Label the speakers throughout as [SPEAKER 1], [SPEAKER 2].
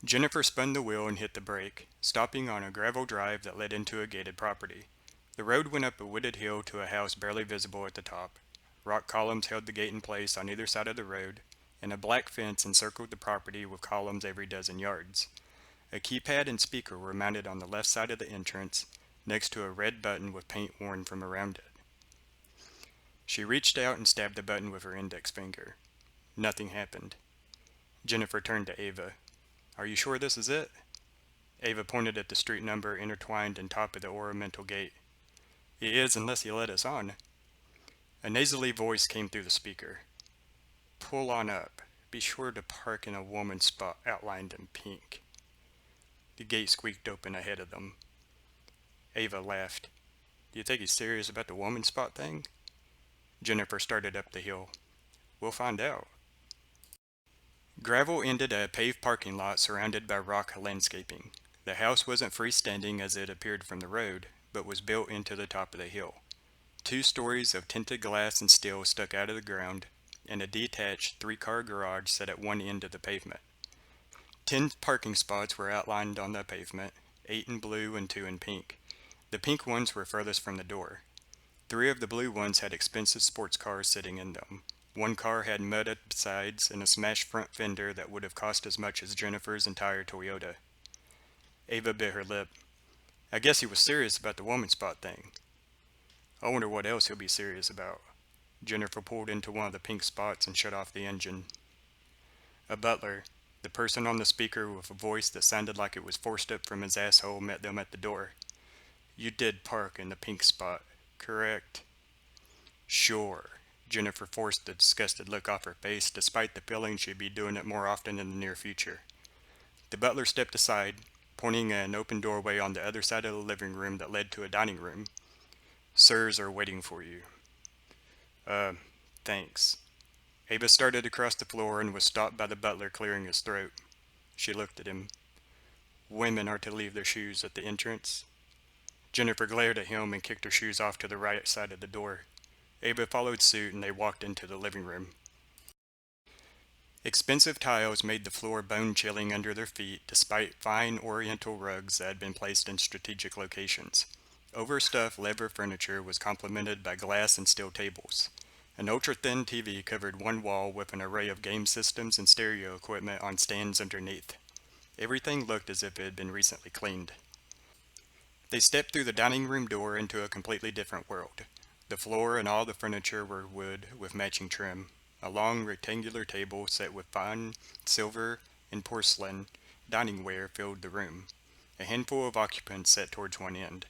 [SPEAKER 1] Jennifer spun the wheel and hit the brake, stopping on a gravel drive that led into a gated property. The road went up a wooded hill to a house barely visible at the top. Rock columns held the gate in place on either side of the road, and a black fence encircled the property with columns every dozen yards. A keypad and speaker were mounted on the left side of the entrance, next to a red button with paint worn from around it. She reached out and stabbed the button with her index finger. Nothing happened. Jennifer turned to Ava. "Are you sure this is it?" Ava pointed at the street number intertwined in top of the ornamental gate. "It is unless you let us on." A nasally voice came through the speaker. "Pull on up. Be sure to park in a woman's spot outlined in pink." The gate squeaked open ahead of them. Ava laughed. "Do you think he's serious about the woman spot thing?" Jennifer started up the hill. "We'll find out." Gravel ended at a paved parking lot surrounded by rock landscaping. The house wasn't freestanding as it appeared from the road, but was built into the top of the hill. 2 stories of tinted glass and steel stuck out of the ground, and a detached 3-car garage set at one end of the pavement. 10 parking spots were outlined on the pavement, 8 in blue and 2 in pink. The pink ones were furthest from the door. 3 of the blue ones had expensive sports cars sitting in them. 1 car had mudded sides and a smashed front fender that would have cost as much as Jennifer's entire Toyota. Ava bit her lip. "I guess he was serious about the woman spot thing." "I wonder what else he'll be serious about." Jennifer pulled into one of the pink spots and shut off the engine. A butler, the person on the speaker with a voice that sounded like it was forced up from his asshole, met them at the door. "You did park in the pink spot, correct?" "Sure." Jennifer forced the disgusted look off her face, despite the feeling she'd be doing it more often in the near future. The butler stepped aside, pointing at an open doorway on the other side of the living room that led to a dining room. "Sirs are waiting for you." Thanks." Ava started across the floor and was stopped by the butler clearing his throat. She looked at him. "Women are to leave their shoes at the entrance." Jennifer glared at him and kicked her shoes off to the right side of the door. Ava followed suit and they walked into the living room. Expensive tiles made the floor bone-chilling under their feet despite fine oriental rugs that had been placed in strategic locations. Overstuffed leather furniture was complemented by glass and steel tables. An ultra-thin TV covered one wall with an array of game systems and stereo equipment on stands underneath. Everything looked as if it had been recently cleaned. They stepped through the dining room door into a completely different world. The floor and all the furniture were wood with matching trim. A long rectangular table set with fine silver and porcelain diningware filled the room. A handful of occupants sat towards one end.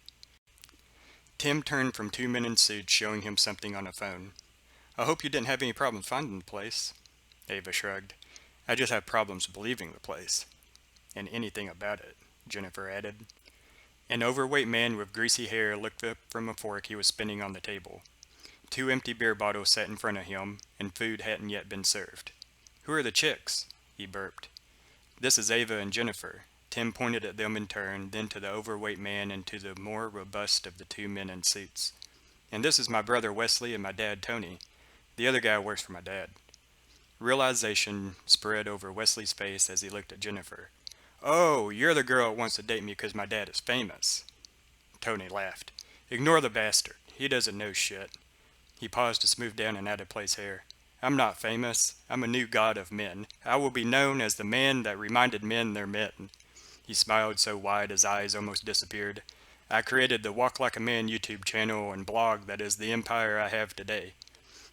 [SPEAKER 1] Tim turned from 2 men in suits showing him something on a phone. "I hope you didn't have any problems finding the place." Ava shrugged. "I just have problems believing the place." "And anything about it," Jennifer added. An overweight man with greasy hair looked up from a fork he was spinning on the table. 2 empty beer bottles sat in front of him, and food hadn't yet been served. "Who are the chicks?" he burped. "This is Ava and Jennifer." Tim pointed at them in turn, then to the overweight man and to the more robust of the 2 men in suits. "And this is my brother Wesley and my dad Tony. The other guy works for my dad." Realization spread over Wesley's face as he looked at Jennifer. "Oh, you're the girl that wants to date me because my dad is famous." Tony laughed. "Ignore the bastard. He doesn't know shit." He paused to smooth down an out-of-place hair. "I'm not famous. I'm a new god of men. I will be known as the man that reminded men they're men." He smiled so wide his eyes almost disappeared. "I created the Walk Like a Man YouTube channel and blog that is the empire I have today."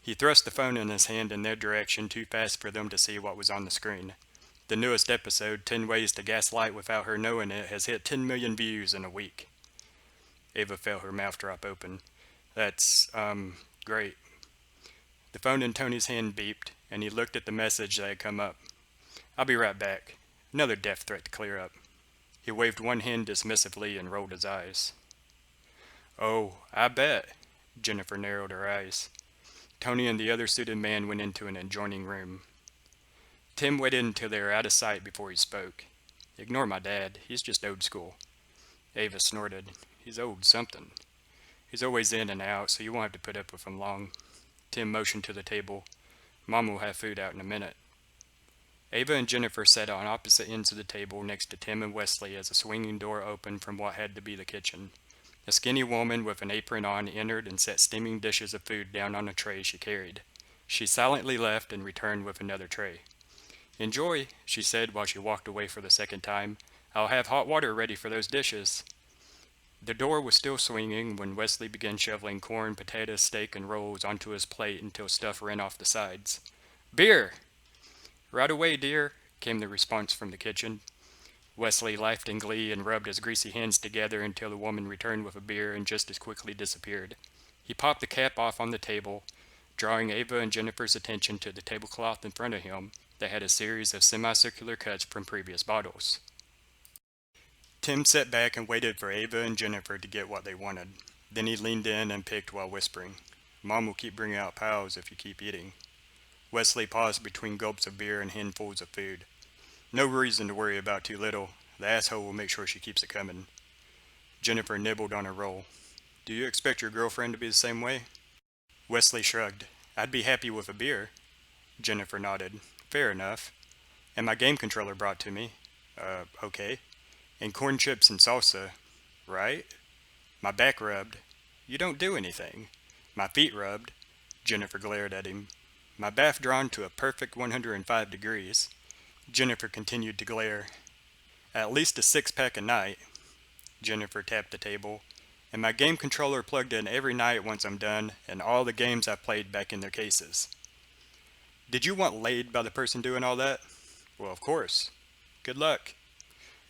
[SPEAKER 1] He thrust the phone in his hand in their direction too fast for them to see what was on the screen. The newest episode, 10 Ways to Gaslight Without Her Knowing It, has hit 10 million views in a week. Ava felt her mouth drop open. "That's, great." The phone in Tony's hand beeped, and he looked at the message that had come up. "I'll be right back." Another death threat to clear up. He waved one hand dismissively and rolled his eyes. "Oh, I bet." Jennifer narrowed her eyes. Tony and the other suited man went into an adjoining room. Tim waited until they were out of sight before he spoke. "Ignore my dad. He's just old school." Ava snorted. "He's old something." "He's always in and out, so you won't have to put up with him long." Tim motioned to the table. "Mom will have food out in a minute." Ava and Jennifer sat on opposite ends of the table next to Tim and Wesley as a swinging door opened from what had to be the kitchen. A skinny woman with an apron on entered and set steaming dishes of food down on a tray she carried. She silently left and returned with another tray. "Enjoy," she said while she walked away for the second time. "I'll have hot water ready for those dishes." The door was still swinging when Wesley began shoveling corn, potatoes, steak, and rolls onto his plate until stuff ran off the sides. "Beer!" "Right away, dear," came the response from the kitchen. Wesley laughed in glee and rubbed his greasy hands together until the woman returned with a beer and just as quickly disappeared. He popped the cap off on the table, drawing Ava and Jennifer's attention to the tablecloth in front of him that had a series of semicircular cuts from previous bottles. Tim sat back and waited for Ava and Jennifer to get what they wanted. Then he leaned in and picked while whispering, "Mom will keep bringing out piles if you keep eating." Wesley paused between gulps of beer and handfuls of food. "No reason to worry about too little. The asshole will make sure she keeps it coming." Jennifer nibbled on her roll. "Do you expect your girlfriend to be the same way?" Wesley shrugged. "I'd be happy with a beer." Jennifer nodded. "Fair enough. And my game controller brought to me." Okay. "And corn chips and salsa." "Right." "My back rubbed." "You don't do anything." "My feet rubbed." Jennifer glared at him. "My bath drawn to a perfect 105 degrees." Jennifer continued to glare. "At least a six-pack a night." Jennifer tapped the table. "And my game controller plugged in every night once I'm done, and all the games I've played back in their cases." "Did you want laid by the person doing all that?" "Well, of course." "Good luck."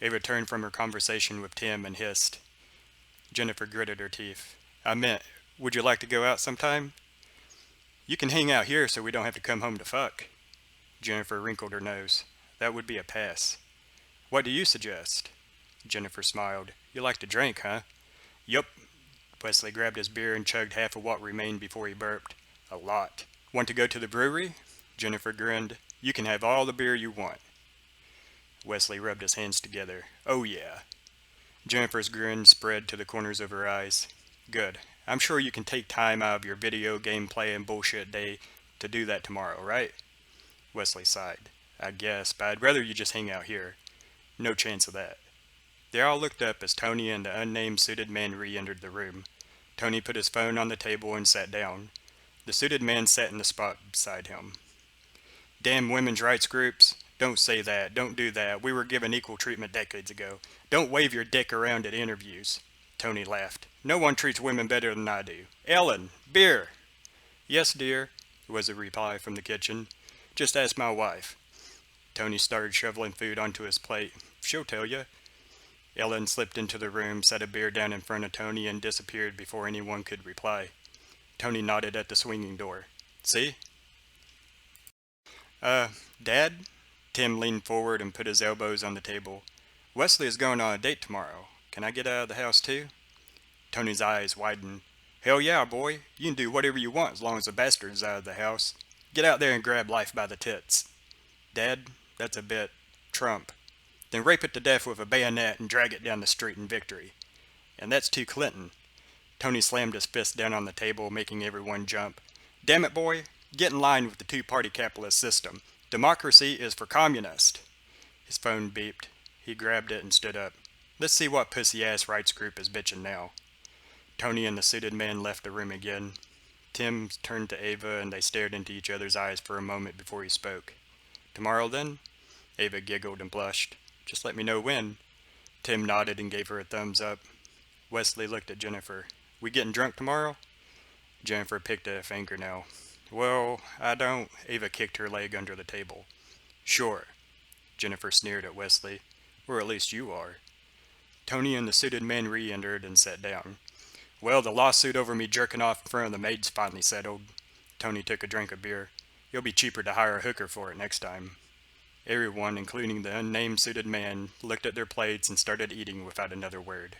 [SPEAKER 1] Ava turned from her conversation with Tim and hissed. Jennifer gritted her teeth. "I meant, would you like to go out sometime?" "You can hang out here so we don't have to come home to fuck." Jennifer wrinkled her nose. "That would be a pass." "What do you suggest?" Jennifer smiled. "You like to drink, huh?" "Yup." Wesley grabbed his beer and chugged half of what remained before he burped. "A lot." "Want to go to the brewery?" Jennifer grinned. "You can have all the beer you want." Wesley rubbed his hands together. "Oh yeah." Jennifer's grin spread to the corners of her eyes. "Good. I'm sure you can take time out of your video game play and bullshit day to do that tomorrow, right?" Wesley sighed. "I guess, but I'd rather you just hang out here." "No chance of that." They all looked up as Tony and the unnamed suited man re-entered the room. Tony put his phone on the table and sat down. The suited man sat in the spot beside him. "Damn women's rights groups. Don't say that. Don't do that. We were given equal treatment decades ago. Don't wave your dick around at interviews." Tony laughed. "No one treats women better than I do. Ellen, beer." "Yes, dear," was the reply from the kitchen. "Just ask my wife." Tony started shoveling food onto his plate. "She'll tell you." Ellen slipped into the room, set a beer down in front of Tony, and disappeared before anyone could reply. Tony nodded at the swinging door. "See?" Dad?" Tim leaned forward and put his elbows on the table. "Wesley is going on a date tomorrow. Can I get out of the house too?" Tony's eyes widened. "Hell yeah, boy. You can do whatever you want as long as the bastard's out of the house. Get out there and grab life by the tits." "Dad, that's a bit Trump." "Then rape it to death with a bayonet and drag it down the street in victory." "And that's too Clinton." Tony slammed his fist down on the table, making everyone jump. "Damn it, boy. Get in line with the two-party capitalist system. Democracy is for communists." His phone beeped. He grabbed it and stood up. "Let's see what pussy-ass rights group is bitching now." Tony and the suited man left the room again. Tim turned to Ava and they stared into each other's eyes for a moment before he spoke. "Tomorrow, then?" Ava giggled and blushed. "Just let me know when." Tim nodded and gave her a thumbs up. Wesley looked at Jennifer. "We getting drunk tomorrow?" Jennifer picked at a fingernail. "Well, I don't." Ava kicked her leg under the table. "Sure." Jennifer sneered at Wesley. "Or at least you are." Tony and the suited man re-entered and sat down. "Well, the lawsuit over me jerking off in front of the maid's finally settled." Tony took a drink of beer. "It'll be cheaper to hire a hooker for it next time." Everyone, including the unnamed suited man, looked at their plates and started eating without another word.